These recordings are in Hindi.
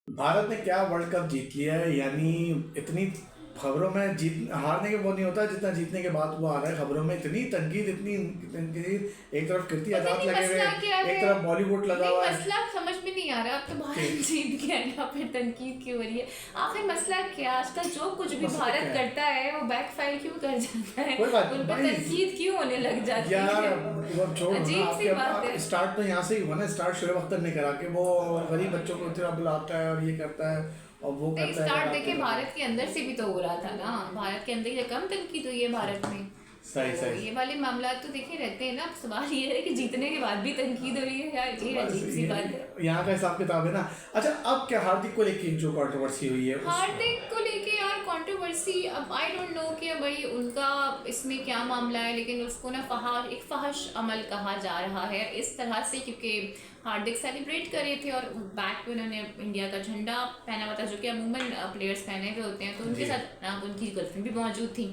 भारत ने क्या वर्ल्ड कप जीत लिया है, यानी इतनी खबरों में जीत हारने के वो नहीं होता जितना जीतने के बाद वो आ रहा है खबरों में। इतनी तनकीद, इतनी तनकीद, एक तरफ कीर्ति पता आजाद नहीं लगे हुए, मसला क्या एक है। तरफ बॉलीवुड लगा नहीं, हुआ है मसला समझ में नहीं आ रहा। अब तो भारत कि जीत गया या फिर तनकीद क्यों हो रही है? आखिर मसला क्या? आजकल जो कुछ भी मसला भारत क्या है। करता है वो बैकफायर क्यों कर जाता है? कोई बात उन नहीं पर भाई तनकीद क्यों होने लग जाती यार, है? वो छोड़ो ना। अजीब सी बात आपके है। स्टार्ट तो यहाँ से ही हुआ ना। स्टार्ट शुएब अख्तर ने करा कि वो गरीब बच्चों को इतना बुलाता है और ये करता है और वो नहीं, करता है स्टार्ट कराते देखिए, हैं। भारत के अंदर से भी तो हो रहा था ना। भारत के अंदर ही तो कम तनकीद हुई है भारत में। सही तो सही। ये वाले मामला तो देखे रहते हैं ना। अब सवाल ये है कि जीतने के बाद भी तनकीद हो रही है यार, ये बस अजीब सी बात है। यहाँ का हिसाब किताब है ना। अच्छा, अब क्या हार्दिक को लेके जो कंट्रोवर्सी हुई है उस हार्दिक को लेके यार कंट्रोवर्सी, अब आई डोंट नो कि भाई उनका इसमें क्या मामला है, लेकिन उसको ना एक फहश अमल कहा जा रहा है इस तरह से, क्योंकि हार्दिक सेलिब्रेट कर रहे थे और बैक पे उन्होंने इंडिया का झंडा पहना हुआ था, जो कि अमूमन प्लेयर्स पहने हुए होते हैं। तो उनके जी। साथ उनकी गर्लफ्रेंड भी मौजूद थी,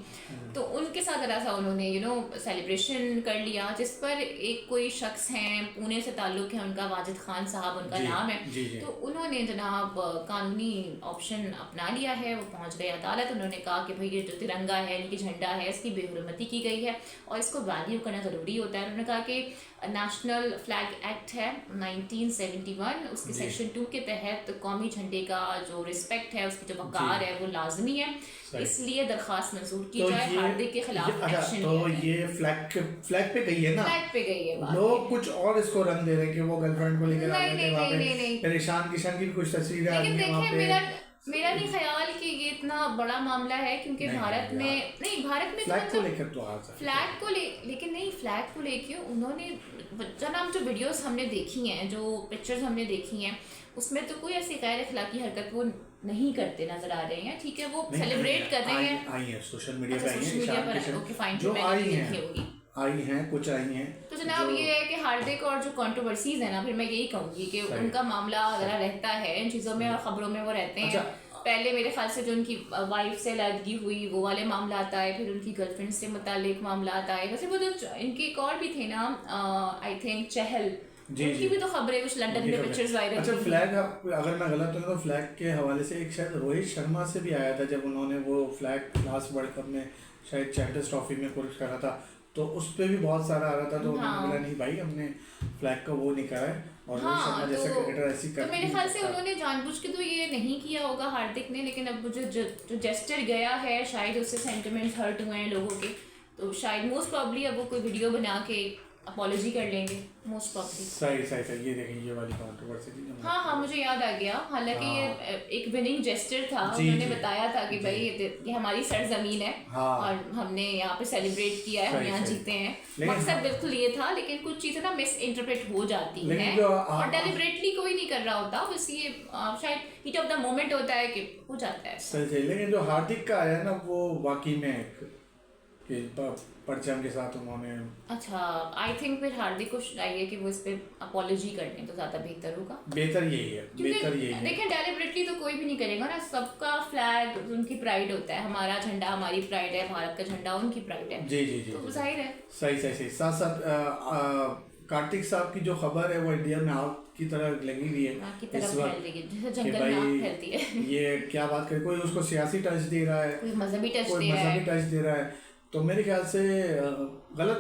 तो उनके साथ ज़रा सा उन्होंने सेलिब्रेशन कर लिया, जिस पर एक कोई शख्स हैं, पुणे से ताल्लुक़ है उनका, वाजिद खान साहब उनका जी नाम है। जी जी। तो उन्होंने जनाब कानूनी ऑप्शन अपना लिया है। वो पहुंच गए अदालत। उन्होंने कहा कि भाई ये जो तिरंगा है, इनकी झंडा है, इसकी बेहुरमती की गई है और इसको वैल्यू करना ज़रूरी होता है। उन्होंने कहा कि नेशनल फ्लैग एक्ट है 1971, उसके जी सेक्शन 2 के तहत कौमी झंडे का जो रिस्पेक्ट है, उसकी जो जी। वक़ार है, वो लाजमी है। सही। इसलिए दरख्वास्त मंजूर की तो जाए, ये हार्दिक के खिलाफ अच्छा, एक्शन तो लिया जाए। ये फ्लैग पे गई है ना। फ्लैग पे गई है बात। लोग कुछ और इसको रंग दे रहे हैं कि वो गर्लफ्रेंड को लेकर आ नहीं गए थे नहीं वहाँ नहीं नहीं पे। नहीं, फिर ईशान किशन की भी कुछ तस्वीरें आ रही लेकिन हैं वहाँ देखिए, पे। मेरा मेरा नहीं ख्याल कि ये इतना बड़ा मामला है, क्योंकि नहीं भारत नहीं में यार, नहीं, भारत में तो फ्लैग को मतलब लेकर तो आ सकते फ्लैग को लेकिन नहीं, फ्लैग को लेके उन्होंने जनाब जो वीडियोस हमने देखी हैं, जो पिक्चर्स हमने देखी हैं, उसमें तो कोई ऐसी गैर अखलाकी हरकत वो नहीं करते नजर आ रहे हैं। ठीक है, वो नहीं, सेलिब्रेट कर रहे हैं। आई हैं सोशल मीडिया अच्छा, पे, आई सोशल हैं मीडिया ईशान पर किशन ओके फाइन, जो तो मैंने आई नहीं हैं, देखी होगी। आई हैं, कुछ आई हैं तो जनाब जो ये है कि हार्दिक और जो कंट्रोवर्सीज है ना, फिर मैं यही कहूँगी कि सही। उनका मामला ज़रा रहता है इन चीज़ों में और ख़बरों में वो रहते हैं। अच्छा। पहले मेरे ख्याल से जो उनकी वाइफ से अलहदगी हुई वो वाले मामला आता है, फिर उनकी गर्लफ्रेंड से मुतालिक मामला आता है। वैसे वो जो इनके एक और भी थे ना, आई थिंक चहल, जी उनकी जी। भी तो खबरें कुछ लंदन में पिक्चर्स वायरल अच्छा, हुई। फ्लैग, अगर मैं गलत हूँ तो फ्लैग के हवाले से एक शायद रोहित शर्मा से भी आया था, जब उन्होंने वो फ्लैग लास्ट वर्ल्ड कप में शायद चैंपियंस ट्रॉफी में कुछ करा था, तो उस पर भी बहुत सारा आ रहा था। तो उन्होंने बोला नहीं भाई, हमने फ्लैग का वो नहीं करा है। और रोहित हाँ, शर्मा जैसे क्रिकेटर ऐसी तो कर मेरे ख्याल से उन्होंने जानबूझ के तो ये नहीं किया होगा हार्दिक ने, लेकिन अब जो जेस्टर गया है, शायद उससे सेंटिमेंट्स हर्ट हुए हैं लोगों के, तो शायद मोस्ट प्रॉब्ली अब वो कोई वीडियो बना के अपॉलॉजी कर लेंगे, मोस्ट प्रॉब्ली। सही सही सही। ये देखें, ये वाली कंट्रोवर्सी थी जो हाँ हाँ, मुझे याद आ गया। हालांकि हाँ। ये एक विनिंग जेस्टर था। जी उन्होंने जी बताया था कि जी। भाई ये हमारी सरजमीन है हाँ। और हमने यहाँ पे सेलिब्रेट किया है, हम सही, यहाँ सही। जीते हैं। लेकिन मकसद हाँ। बिल्कुल ये था, लेकिन कुछ चीज़ें ना मिस इंटरप्रेट हो जाती लेकिन हैं जो और डेलिबरेटली कोई नहीं कर रहा होता, बस ये शायद हीट ऑफ द मोमेंट होता है कि हो जाता है। सही सही। लेकिन जो हार्दिक का आया ना, वो वाकई में कि परचम के साथ उन्होंने अच्छा, आई थिंक फिर हार्दिक को चाहिए कि वो इस पे अपॉलॉजी कर लें तो ज़्यादा बेहतर होगा। बेहतर यही है, बेहतर यही है। देखिए, डेलिबरेटली तो कोई भी नहीं करेगा ना। सबका फ्लैग उनकी प्राइड होता है, हमारा झंडा हमारी प्राइड है, भारत का झंडा उनकी प्राइड है। जी जी जी तो जी। जाहिर है। सही सही सही। साथ साथ कार्तिक साहब की जो खबर है वो इंडिया में आग की तरह लगी हुई है आग की इस तरफ फैल वक्त रही है, जैसे कि जंगल में आग भाई फैलती है। ये क्या बात करे, कोई उसको सियासी टच दे रहा है, कोई मजहबी टच कोई दे रहा मजहबी है। टच दे रहा है। तो मेरे ख्याल से गलत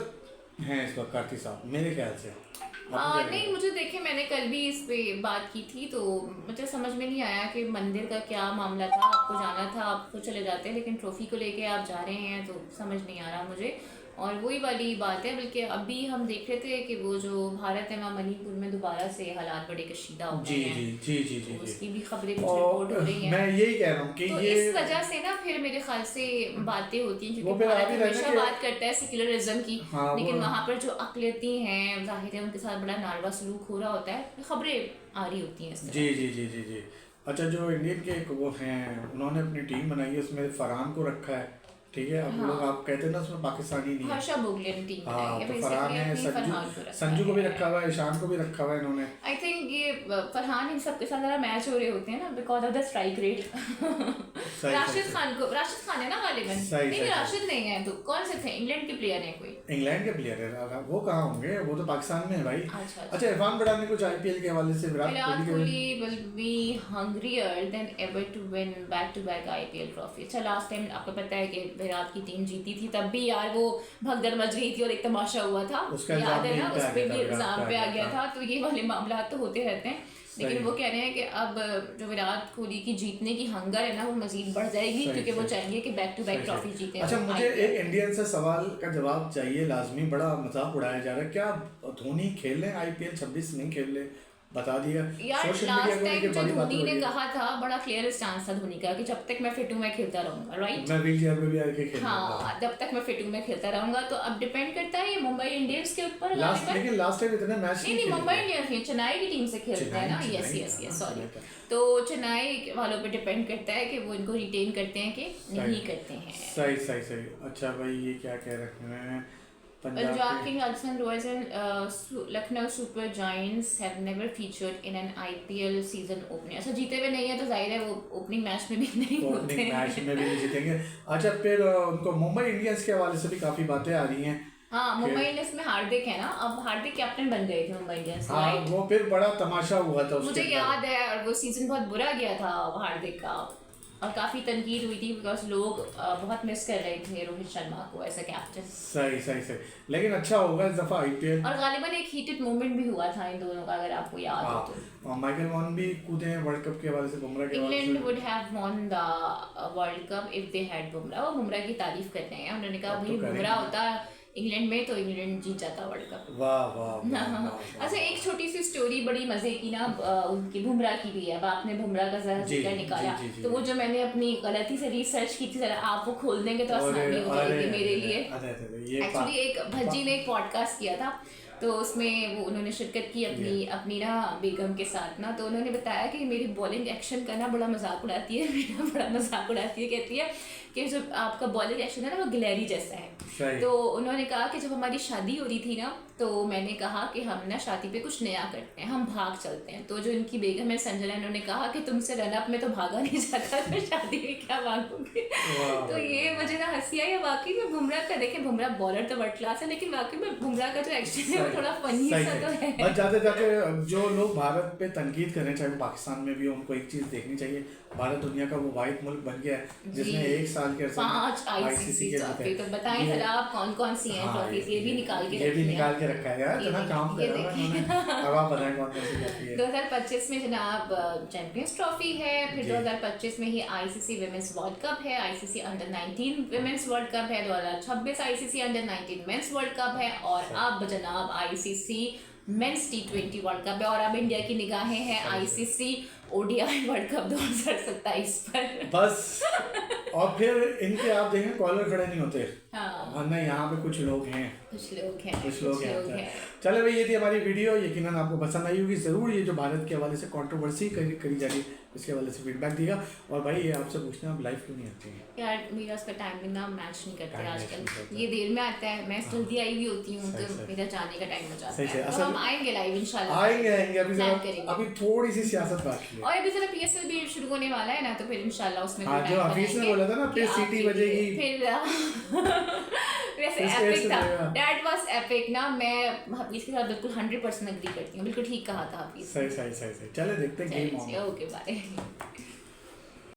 हैं इस वक्त कार्तिक साहब, मेरे ख्याल से। आपको क्या लगता नहीं, है? मुझे देखिए, मैंने कल भी इस पे बात की थी, तो मुझे समझ में नहीं आया कि मंदिर का क्या मामला था। आपको जाना था, आप तो चले जाते, लेकिन ट्रॉफी को लेके आप जा रहे हैं तो समझ नहीं आ रहा मुझे। और वही वाली बात है, बल्कि अभी हम देख रहे थे कि वो जो भारत है वहाँ मणिपुर में दोबारा से हालात बड़े कशीदा हो जी गए हैं। जी जी जी जी तो जी। उसकी भी खबरें कुछ और रिपोर्ट हो रही हैं। मैं यही कह रहा हूँ कि तो ये इस वजह से ना फिर मेरे ख्याल से बातें होती हैं, वो क्योंकि फिर आ भारत भी रहा है ना हमेशा कि बात करता है सेक्युलरिज्म की, हाँ, लेकिन वो वहाँ पर जो अकलियती हैं, जाहिर है उनके साथ बड़ा नारवा सलूक हो रहा होता है, खबरें आ रही होती हैं इस तरह। जी जी जी जी जी। अच्छा, जो इंडियन के एक वो हैं, उन्होंने अपनी टीम बनाई है, उसमें फरहान को रखा है, ठीक है, अब लोग आप कहते हैं ना उसमें पाकिस्तानी नहीं है। हर्षा भोगले ने टीम हाँ, बनाई है, तो फरहान है, संजू को भी रखा हुआ है, ईशान को भी रखा हुआ है इन्होंने। आई थिंक ये फरहान इन सबके साथ ज़रा मैच हो रहे होते हैं ना because of the strike rate. Rashid Khan है ना गालिबन, नहीं राशिद नहीं है, तो कौन से थे? इंग्लैंड के प्लेयर हैं कोई? इंग्लैंड के प्लेयर है, वो कहाँ होंगे, वो तो पाकिस्तान में है भाई। अच्छा, इरफान पठान ने कुछ आईपीएल के हवाले से Virat Kohli will be hungrier than ever to win back to back IPL trophy. अच्छा, लास्ट टाइम आपको पता है कि विराट की टीम जीती थी, तब भी यार वो भगदड़ मच गई थी और एक तमाशा हुआ था, याद है ना? उस पे भी इल्जाम पे आ गया था। तो ये वाले मामला तो होते रहते हैं, लेकिन वो कह रहे हैं कि अब जो विराट कोहली की जीतने की हंगर है ना वो मजीद बढ़ जाएगी, क्योंकि वो चाहेंगे कि बैक टू बैक ट्रॉफी जीते। अच्छा, मुझे एक इंडियन से सवाल का जवाब चाहिए लाजमी, बड़ा मजाक उड़ाया जा रहा है, क्या धोनी खेल रहे आईपीएल 26 नहीं खेल रहे? बता दिया यार, लास्ट टाइम जो धोनी ने कहा था, बड़ा क्लियर स्टांस था धोनी का कि जब तक मैं फिट हूँ मैं खेलता रहूंगा, राइट? मैं व्हीलचेयर में भी आके खेलूंगा। हाँ, जब तक मैं फिट हूँ मैं खेलता रहूंगा। तो अब डिपेंड करता है ये मुंबई इंडियंस के ऊपर। लेकिन लास्ट टाइम इतने मैच नहीं, मुंबई इंडियंस नहीं, चेन्नई की टीम से खेलते हैं ना। यस सॉरी, तो चेन्नई वालों पे डिपेंड करता है कि वो इनको रिटेन करते हैं कि नहीं करते हैं। सही। अच्छा भाई, ये क्या कह रहे हैं? Punjab King Rajasthan Royals and Lucknow Super Giants have never featured in an IPL season opening। अच्छा, जीते हुए नहीं है तो जाहिर है वो ओपनिंग मैच में भी नहीं होते हैं। ओपनिंग मैच में भी नहीं जीतेंगे। अच्छा, फिर उनको मुंबई इंडियंस के हवाले से भी काफी बातें आ रही हैं। हाँ, मुंबई इंडियंस में हार्दिक है ना, अब हार्दिक कैप्टन बन गए थे मुंबई इंडियंस। हाँ, वो फिर बड़ा तमाशा हुआ था मुझे याद है, और वो सीजन बहुत बुरा गया था हार्दिक का, और काफी तनकीद हुई थी बिकॉज लोग बहुत मिस कर रहे थे रोहित शर्मा को एज अ कैप्टन। सही, लेकिन अच्छा होगा इस दफा आईपीएल। और गालिबन एक हीटेड मोमेंट भी हुआ था इन दोनों का, अगर आपको याद हो तो। माइकल वॉन भी कूदे हैं वर्ल्ड कप के हवाले से, बुमराह के हवाले से। England would have won the world cup if they had Bumrah. वो बुमराह की तारीफ करते हैं, उन्होंने कहा भाई बुमराह होता इंग्लैंड में तो इंग्लैंड जीत जाता वर्ल्ड कप। वाह। अच्छा, एक छोटी सी स्टोरी बड़ी मजे की ना उनकी बुमराह की भी है। अब आपने बुमराह का जरा जिक्र निकाला, तो वो जो मैंने अपनी गलती से रिसर्च की थी, जरा आप वो खोल देंगे तो आसानी हो जाएगी मेरे लिए। एक्चुअली एक भज्जी ने एक पॉडकास्ट किया था, तो उसमें वो उन्होंने शिरकत की अपनी ना बेगम के साथ ना, तो उन्होंने बताया कि मेरी बॉलिंग एक्शन का ना बड़ा मजाक उड़ाती है, मेरा बड़ा मजाक उड़ाती है। कहती है कि जो आपका बॉलिंग एक्शन है ना वो गिलहरी जैसा है। तो उन्होंने कहा कि जब हमारी शादी हो रही थी ना, तो मैंने कहा कि हम ना शादी पे कुछ नया करते हैं, हम भाग चलते हैं। तो जो इनकी बेगम है संजना, इन्होंने कहा कि तुमसे रनअप में तो भागा नहीं जाता, तो शादी में क्या भागोगे? तो ये मुझे ना हंसी आई। वाकई में बुमराह का देखें, बुमराह बॉलर तो वर्ल्ड क्लास है, लेकिन वाकई में बुमराह का जो एक्शन है वो थोड़ा फनी सा तो है। बस जाते जो लोग भारत पे तनकीद करें, चाहे वो पाकिस्तान में भी, उनको एक चीज देखनी चाहिए, भारत दुनिया का वो वाहिद मुल्क बन गया है जिसने 1 साल के 5 आईसीसी ट्रॉफी। तो बताएं जरा आप कौन सी हैं ट्रॉफीज? ये भी निकाल के रखा है यार, इतना काम कर रहा है उन्होंने। अब आप बताएं कौन सी ट्रॉफी है? 2025 में जनाब चैंपियंस ट्रॉफी है, फिर 2025 में ही आईसीसी विमेंस वर्ल्ड कप है, ICC under 19 women's world cup है, 2026 ICC under 19 mains world cup है, और अब जनाब ICC men's T20 world cup है। और अब इंडिया की निगाहें हैं आईसीसी ओडीआई वर्ल्ड कप 2027 पर बस। और फिर इनके आप देखें कॉलर खड़े नहीं होते, वरना यहाँ पे कुछ लोग हैं। चले भाई, ये थी हमारी वीडियो, यकीनन आपको पसंद आई होगी। जरूर ये जो भारत के हवाले से कंट्रोवर्सी करी जा रही है, इसके हवाले से फीडबैक दिएगा। और भाई ये आपसे पूछना, आप लाइव क्यों नहीं आते हैं? यार मेरा उसका टाइमिंग ना मैच नहीं करते आजकल, ये देर में आता है, मैं जल्दी आई हुई होती हूँ, तो मेरा जाने का टाइम हो जाता है। और हम आएंगे लाइव इंशाल्लाह, आएंगे। अभी थोड़ी सी सियासत बाकी है, और अभी जरा पीएसएल भी शुरू होने वाला है ना, तो फिर इंशाल्लाह उसमें जो हफीज ने बोला था ना, फिर सीटी बजेगी, फिर वैसे एपिक था, दैट वाज एपिक ना। मैं हफीज के साथ बिल्कुल 100% एग्री करती हूँ, बिल्कुल ठीक कहा था हफीज। सही। चले देखते हैं गेम। Okay bye.